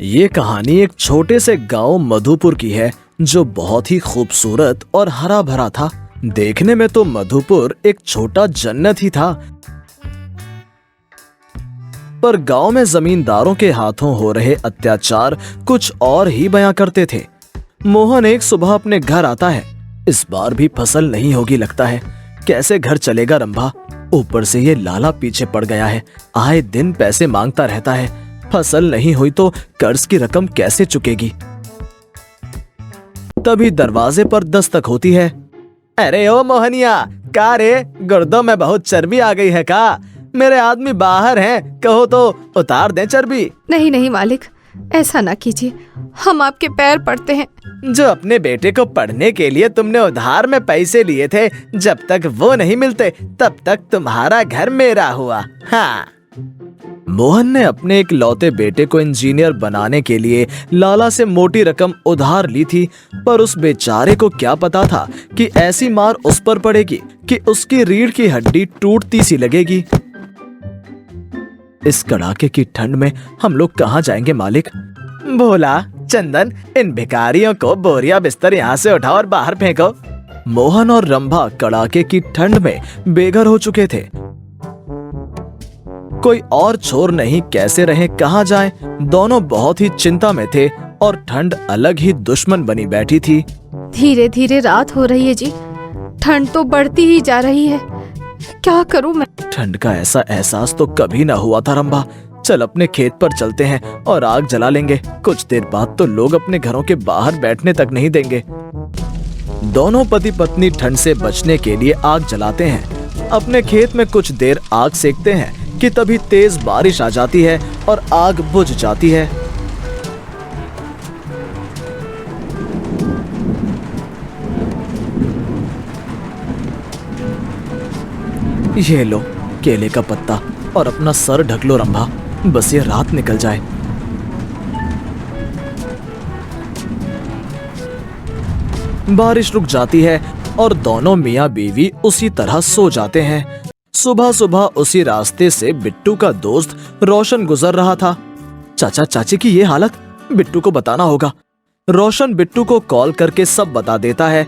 ये कहानी एक छोटे से गांव मधुपुर की है जो बहुत ही खूबसूरत और हरा भरा था। देखने में तो मधुपुर एक छोटा जन्नत ही था, पर गांव में जमींदारों के हाथों हो रहे अत्याचार कुछ और ही बयां करते थे। मोहन एक सुबह अपने घर आता है। इस बार भी फसल नहीं होगी लगता है। कैसे घर चलेगा रंभा? ऊपर से ये लाला पीछे पड़ गया है, आए दिन पैसे मांगता रहता है। फसल नहीं हुई तो कर्ज की रकम कैसे चुकेगी? तभी दरवाजे पर दस्तक होती है। अरे ओ मोहनिया, का रे, गुर्दों में बहुत चर्बी आ गई है का? मेरे आदमी बाहर हैं, कहो तो उतार दें चर्बी। नहीं नहीं मालिक, ऐसा ना कीजिए, हम आपके पैर पड़ते हैं। जो अपने बेटे को पढ़ने के लिए तुमने उधार में पैसे लिए थे, जब तक वो नहीं मिलते तब तक तुम्हारा घर मेरा हुआ। हाँ। मोहन ने अपने एक लौते बेटे को इंजीनियर बनाने के लिए लाला से मोटी रकम उधार ली थी, पर उस बेचारे को क्या पता था कि ऐसी मार उस पर पड़ेगी कि उसकी रीढ़ की हड्डी टूटती सी लगेगी। इस कड़ाके की ठंड में हम लोग कहाँ जाएंगे मालिक? भोला, चंदन, इन भिखारियों को बोरिया बिस्तर यहाँ से उठाओ और बाहर फेंको। मोहन और रंभा कड़ाके की ठंड में बेघर हो चुके थे। कोई और छोर नहीं, कैसे रहें, कहाँ जाएं? दोनों बहुत ही चिंता में थे और ठंड अलग ही दुश्मन बनी बैठी थी। धीरे धीरे रात हो रही है जी, ठंड तो बढ़ती ही जा रही है। क्या करूं मैं? ठंड का ऐसा एहसास तो कभी ना हुआ था रंभा। चल अपने खेत पर चलते हैं और आग जला लेंगे। कुछ देर बाद तो लोग अपने घरों के बाहर बैठने तक नहीं देंगे। दोनों पति पत्नी ठंड से बचने के लिए आग जलाते हैं। अपने खेत में कुछ देर आग सेकते हैं कि तभी तेज बारिश आ जाती है और आग बुझ जाती है। ये लो केले का पत्ता और अपना सर ढक लो रंभा, बस ये रात निकल जाए। बारिश रुक जाती है और दोनों मियाँ बीवी उसी तरह सो जाते हैं। सुबह सुबह उसी रास्ते से बिट्टू का दोस्त रोशन गुजर रहा था। चाचा चाची की ये हालत, बिट्टू को बताना होगा। रोशन बिट्टू को कॉल करके सब बता देता है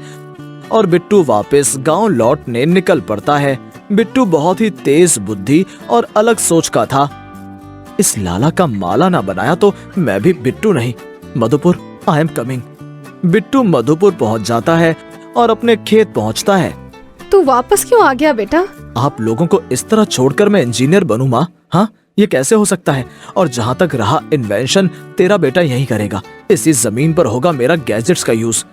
और बिट्टू वापस गांव लौटने निकल पड़ता है। बिट्टू बहुत ही तेज बुद्धि और अलग सोच का था। इस लाला का माला ना बनाया तो मैं भी बिट्टू नहीं। Madhupur, I am coming. Bittu Madhupur पहुंच जाता है और अपने खेत पहुंचता है। तू वापस क्यों आ गया बेटा? आप लोगों को इस तरह छोड़कर मैं इंजीनियर बनूं माँ? हाँ, ये कैसे हो सकता है? और जहाँ तक रहा इन्वेंशन, तेरा बेटा यही करेगा। इसी जमीन पर होगा मेरा गैजेट्स का यूज।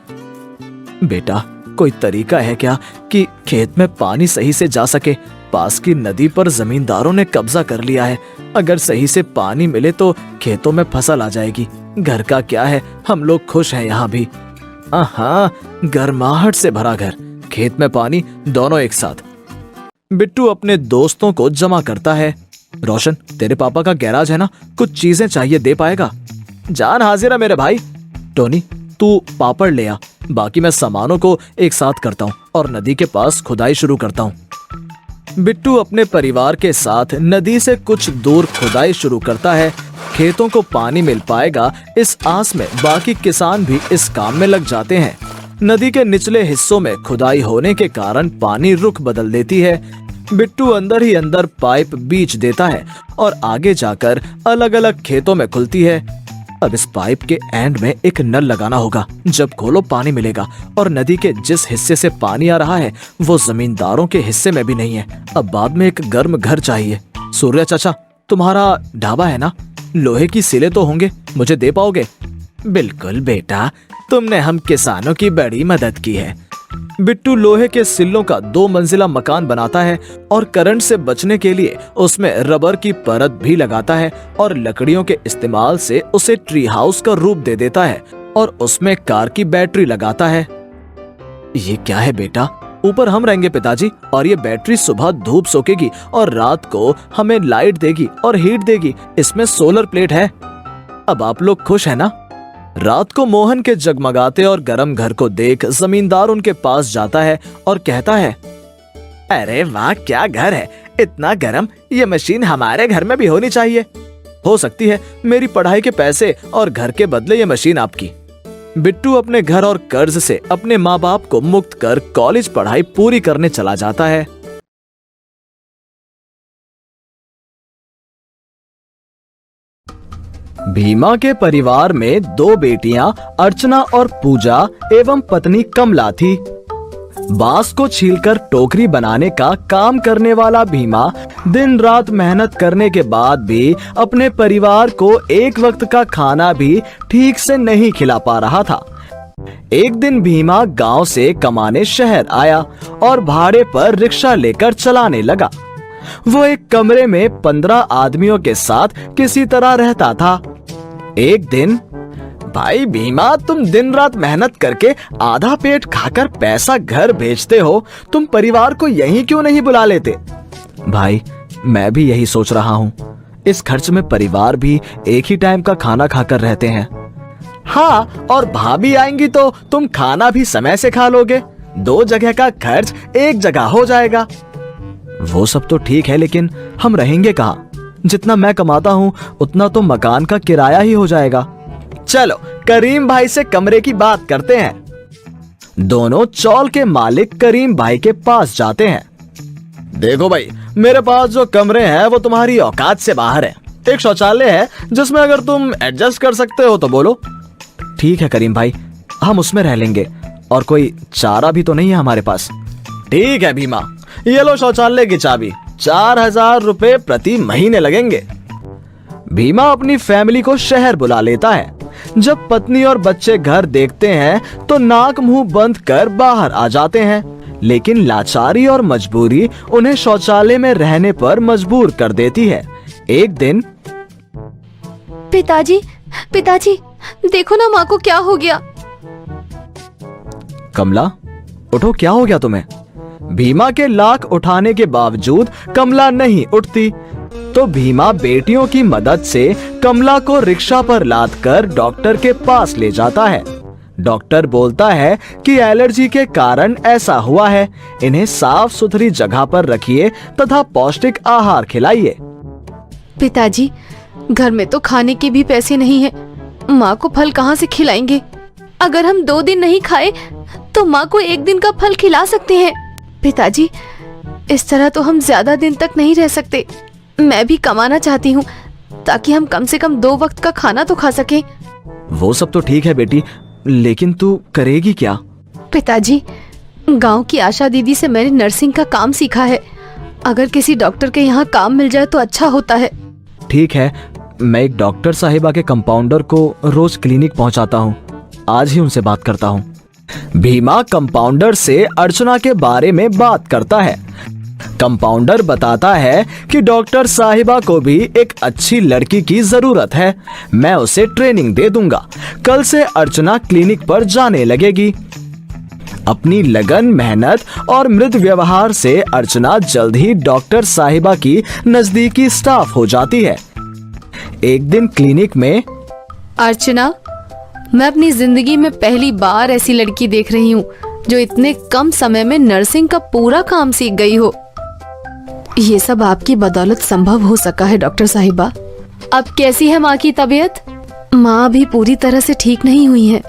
बेटा, कोई तरीका है क्या कि खेत में पानी सही से जा सके? पास की नदी पर जमींदारों ने कब्जा कर लिया है। अगर सही से पानी मिले तो खेतों में फसल आ जाएगी। घर का क्या है, हम लोग खुश हैं यहाँ भी। हाँ, गर्माहट से भरा घर, खेत में पानी, दोनों एक साथ। बिट्टू अपने दोस्तों को जमा करता है। रोशन, तेरे पापा का गैराज है ना, कुछ चीजें चाहिए, दे पाएगा? जान हाजिर है मेरे भाई। टोनी, तू पापड़ ले आ, बाकी मैं सामानों को एक साथ करता हूँ और नदी के पास खुदाई शुरू करता हूँ। बिट्टू अपने परिवार के साथ नदी से कुछ दूर खुदाई शुरू करता है। खेतों को पानी मिल पाएगा इस आस में बाकी किसान भी इस काम में लग जाते हैं। नदी के निचले हिस्सों में खुदाई होने के कारण पानी रुख बदल देती है। बिट्टू अंदर ही अंदर पाइप बीच देता है और आगे जाकर अलग अलग खेतों में खुलती है। अब इस पाइप के एंड में एक नल लगाना होगा। जब खोलो पानी मिलेगा। और नदी के जिस हिस्से से पानी आ रहा है वो जमींदारों के हिस्से में भी नहीं है। अब बाद में एक गर्म घर चाहिए। सूर्या चाचा, तुम्हारा ढाबा है ना? लोहे की सिले तो होंगे, मुझे दे पाओगे? बिल्कुल बेटा, तुमने हम किसानों की बड़ी मदद की है। बिट्टू लोहे के सिल्लों का 2 मंजिला मकान बनाता है और करंट से बचने के लिए उसमें रबर की परत भी लगाता है और लकड़ियों के इस्तेमाल से उसे ट्री हाउस का रूप दे देता है और उसमें कार की बैटरी लगाता है। ये क्या है बेटा? ऊपर हम रहेंगे पिताजी, और ये बैटरी सुबह धूप सोखेगी और रात को हमें लाइट देगी और हीट देगी। इसमें सोलर प्लेट है। अब आप लोग खुश है ना? रात को मोहन के जगमगाते और गर्म घर को देख जमींदार उनके पास जाता है और कहता है, अरे वाह, क्या घर है, इतना गर्म, ये मशीन हमारे घर में भी होनी चाहिए। हो सकती है मेरी पढ़ाई के पैसे और घर के बदले ये मशीन आपकी। बिट्टू अपने घर और कर्ज से अपने माँ बाप को मुक्त कर कॉलेज पढ़ाई पूरी करने चला जाता है। भीमा के परिवार में 2 बेटियां अर्चना और पूजा एवं पत्नी कमला थी। बांस को छीलकर टोकरी बनाने का काम करने वाला भीमा दिन रात मेहनत करने के बाद भी अपने परिवार को एक वक्त का खाना भी ठीक से नहीं खिला पा रहा था। एक दिन भीमा गांव से कमाने शहर आया और भाड़े पर रिक्शा लेकर चलाने लगा। वो एक कमरे में 15 आदमियों के साथ किसी तरह रहता था। एक दिन, भाई भीमा, तुम दिन रात मेहनत करके आधा पेट खाकर पैसा घर भेजते हो, तुम परिवार को यहीं क्यों नहीं बुला लेते? भाई, मैं भी यही सोच रहा हूँ। इस खर्च में परिवार भी एक ही टाइम का खाना खाकर रहते हैं। हाँ, और भाभी आएंगी तो तुम खाना भी समय से खा लोगे। 2 जगह का खर्च एक जगह हो जाएगा। वो सब तो ठीक है, लेकिन हम रहेंगे कहाँ? जितना मैं कमाता हूँ उतना तो मकान का किराया ही हो जाएगा। चलो करीम भाई से कमरे की बात करते हैं। दोनों चौल के मालिक करीम भाई के पास जाते हैं। देखो भाई, मेरे पास जो कमरे हैं वो तुम्हारी औकात से बाहर है। एक शौचालय है जिसमें अगर तुम एडजस्ट कर सकते हो तो बोलो। ठीक है करीम भाई, हम उसमें रह लेंगे। और कोई चारा भी तो नहीं है हमारे पास। ठीक है भीमा, ये लो शौचालय की चाबी। 4000 रुपए प्रति महीने लगेंगे। भीमा अपनी फैमिली को शहर बुला लेता है। जब पत्नी और बच्चे घर देखते हैं तो नाक मुंह बंद कर बाहर आ जाते हैं, लेकिन लाचारी और मजबूरी उन्हें शौचालय में रहने पर मजबूर कर देती है। एक दिन, पिताजी, पिताजी, देखो ना माँ को क्या हो गया। कमला, उठो, क्या हो गया तुम्हें? भीमा के लाख उठाने के बावजूद कमला नहीं उठती, तो भीमा बेटियों की मदद से कमला को रिक्शा पर लादकर डॉक्टर के पास ले जाता है। डॉक्टर बोलता है कि एलर्जी के कारण ऐसा हुआ है, इन्हें साफ सुथरी जगह पर रखिए तथा पौष्टिक आहार खिलाइए। पिताजी, घर में तो खाने के भी पैसे नहीं है, माँ को फल कहाँ से खिलाएंगे? अगर हम 2 दिन नहीं खाए तो माँ को 1 दिन का फल खिला सकते हैं। पिताजी, इस तरह तो हम ज्यादा दिन तक नहीं रह सकते। मैं भी कमाना चाहती हूँ ताकि हम कम से कम 2 वक्त का खाना तो खा सकें। वो सब तो ठीक है बेटी, लेकिन तू करेगी क्या? पिताजी, गांव की आशा दीदी से मैंने नर्सिंग का काम सीखा है। अगर किसी डॉक्टर के यहाँ काम मिल जाए तो अच्छा होता है। ठीक है, मैं एक डॉक्टर साहिबा के कंपाउंडर को रोज क्लिनिक पहुंचाता हूँ। आज ही उनसे बात करता हूँ। भीमा कंपाउंडर से अर्चना के बारे में बात करता है। कंपाउंडर बताता है कि डॉक्टर साहिबा को भी एक अच्छी लड़की की जरूरत है। मैं उसे ट्रेनिंग दे दूंगा। कल से अर्चना क्लिनिक पर जाने लगेगी। अपनी लगन, मेहनत और मृदु व्यवहार से अर्चना जल्द ही डॉक्टर साहिबा की नजदीकी स्टाफ हो जाती है। एक दिन क्लिनिक में, अर्चना, मैं अपनी जिंदगी में पहली बार ऐसी लड़की देख रही हूँ जो इतने कम समय में नर्सिंग का पूरा काम सीख गई हो। ये सब आपकी बदौलत संभव हो सका है डॉक्टर साहिबा। अब कैसी है माँ की तबीयत? माँ अभी पूरी तरह से ठीक नहीं हुई है।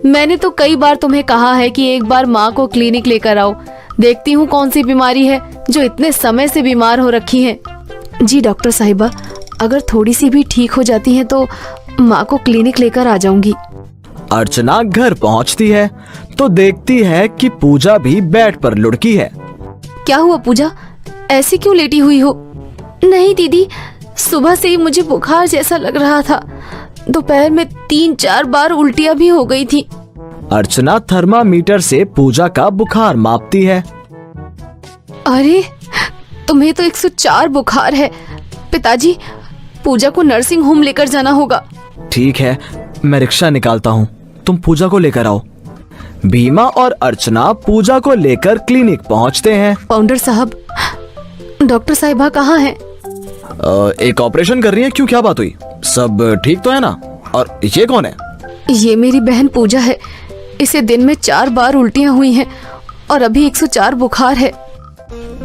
मैंने तो कई बार तुम्हें कहा है कि एक बार माँ को क्लिनिक लेकर आओ। देखती हूँ कौन सी बीमारी है जो इतने समय से बीमार हो रखी है। जी डॉक्टर साहिबा, अगर थोड़ी सी भी ठीक हो जाती है तो माँ को क्लिनिक लेकर आ जाऊंगी। अर्चना घर पहुंचती है तो देखती है कि पूजा भी बेड पर लुढ़की है। क्या हुआ पूजा, ऐसी क्यों लेटी हुई हो? नहीं दीदी, सुबह से ही मुझे बुखार जैसा लग रहा था। दोपहर में 3-4 बार उल्टियां भी हो गई थी। अर्चना थर्मामीटर से पूजा का बुखार मापती है। अरे, तुम्हें तो 104 बुखार है। पिताजी, पूजा को नर्सिंग होम लेकर जाना होगा। ठीक है, मैं रिक्शा निकालता हूँ, तुम पूजा को लेकर आओ। भीमा और अर्चना पूजा को लेकर क्लिनिक पहुँचते हैं। फाउंडर साहब, डॉक्टर साहिबा कहाँ हैं? एक ऑपरेशन कर रही है। क्यों, क्या बात हुई? सब ठीक तो है ना? और ये कौन है? ये मेरी बहन पूजा है। इसे दिन में 4 बार उल्टियाँ हुई हैं और अभी 104 बुखार है।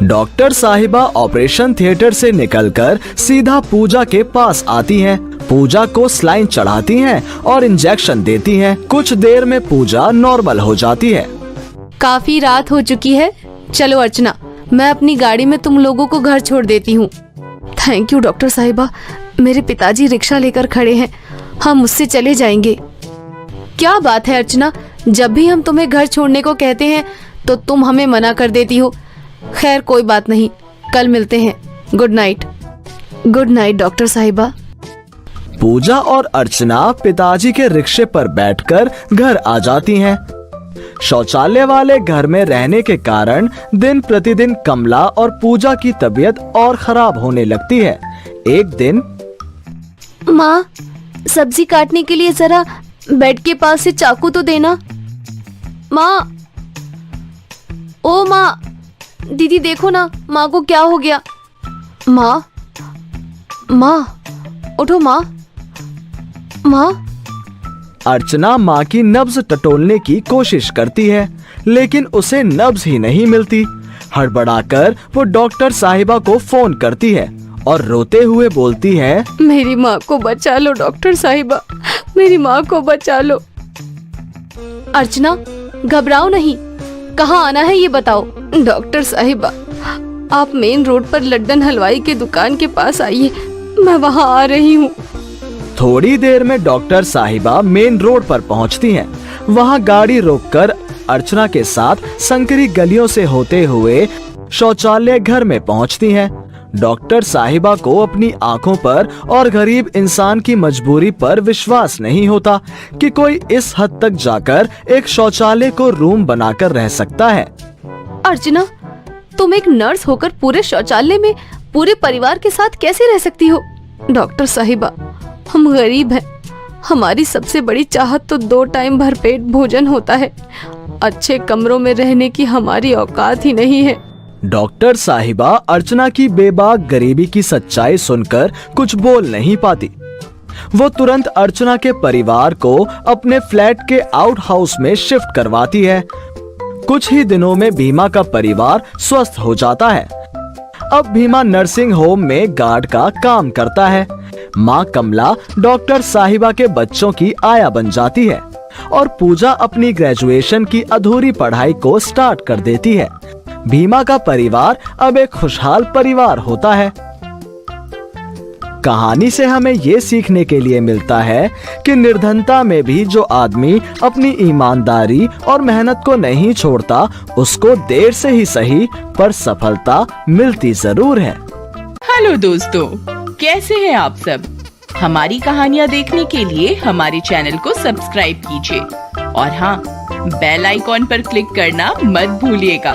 डॉक्टर साहिबा ऑपरेशन थिएटर से निकलकर सीधा पूजा के पास आती हैं। पूजा को स्लाइन चढ़ाती हैं और इंजेक्शन देती हैं। कुछ देर में पूजा नॉर्मल हो जाती है। काफी रात हो चुकी है, चलो अर्चना, मैं अपनी गाड़ी में तुम लोगों को घर छोड़ देती हूँ। थैंक यू डॉक्टर साहिबा, मेरे पिताजी रिक्शा लेकर खड़े हैं, हम उससे चले जाएंगे। क्या बात है अर्चना, जब भी हम तुम्हें घर छोड़ने को कहते हैं तो तुम हमें मना कर देती हो। खैर कोई बात नहीं, कल मिलते हैं। Good night. Good night doctor साहिबा। पूजा और अर्चना पिताजी के रिक्शे पर बैठकर घर आ जाती हैं। शौचालय वाले घर में रहने के कारण दिन प्रतिदिन कमला और पूजा की तबीयत और खराब होने लगती है। एक दिन, माँ, सब्जी काटने के लिए जरा बेड के पास से चाकू तो देना। माँ, ओ माँ, दीदी देखो ना, माँ को क्या हो गया। माँ, माँ, उठो माँ। माँ, अर्चना माँ की नब्ज टटोलने की कोशिश करती है, लेकिन उसे नब्ज ही नहीं मिलती। हड़बड़ाकर वो डॉक्टर साहिबा को फोन करती है और रोते हुए बोलती है, मेरी माँ को बचा लो डॉक्टर साहिबा, मेरी माँ को बचा लो। अर्चना, घबराओ नहीं, कहाँ आना है ये बताओ। डॉक्टर साहिबा, आप मेन रोड पर लड्डन हलवाई के दुकान के पास आइए, मैं वहाँ आ रही हूँ। थोड़ी देर में डॉक्टर साहिबा मेन रोड पर पहुंचती हैं। वहां गाड़ी रोककर अर्चना के साथ संकरी गलियों से होते हुए शौचालय घर में पहुंचती हैं। डॉक्टर साहिबा को अपनी आंखों पर और गरीब इंसान की मजबूरी पर विश्वास नहीं होता कि कोई इस हद तक जाकर एक शौचालय को रूम बनाकर रह सकता है। अर्चना, तुम एक नर्स होकर पूरे शौचालय में पूरे परिवार के साथ कैसे रह सकती हो? डॉक्टर साहिबा, हम गरीब हैं, हमारी सबसे बड़ी चाहत तो 2 टाइम भरपेट भोजन होता है। अच्छे कमरों में रहने की हमारी औकात ही नहीं है। डॉक्टर साहिबा अर्चना की बेबाक गरीबी की सच्चाई सुनकर कुछ बोल नहीं पाती। वो तुरंत अर्चना के परिवार को अपने फ्लैट के आउट हाउस में शिफ्ट करवाती है। कुछ ही दिनों में भीमा का परिवार स्वस्थ हो जाता है। अब भीमा नर्सिंग होम में गार्ड का काम करता है। माँ कमला डॉक्टर साहिबा के बच्चों की आया बन जाती है और पूजा अपनी ग्रेजुएशन की अधूरी पढ़ाई को स्टार्ट कर देती है। भीमा का परिवार अब एक खुशहाल परिवार होता है। कहानी से हमें ये सीखने के लिए मिलता है कि निर्धनता में भी जो आदमी अपनी ईमानदारी और मेहनत को नहीं छोड़ता, उसको देर से ही सही पर सफलता मिलती जरूर है। हेलो दोस्तों, कैसे हैं आप सब? हमारी कहानियाँ देखने के लिए हमारे चैनल को सब्सक्राइब कीजिए और हाँ, बेल आइकॉन पर क्लिक करना मत भूलिएगा।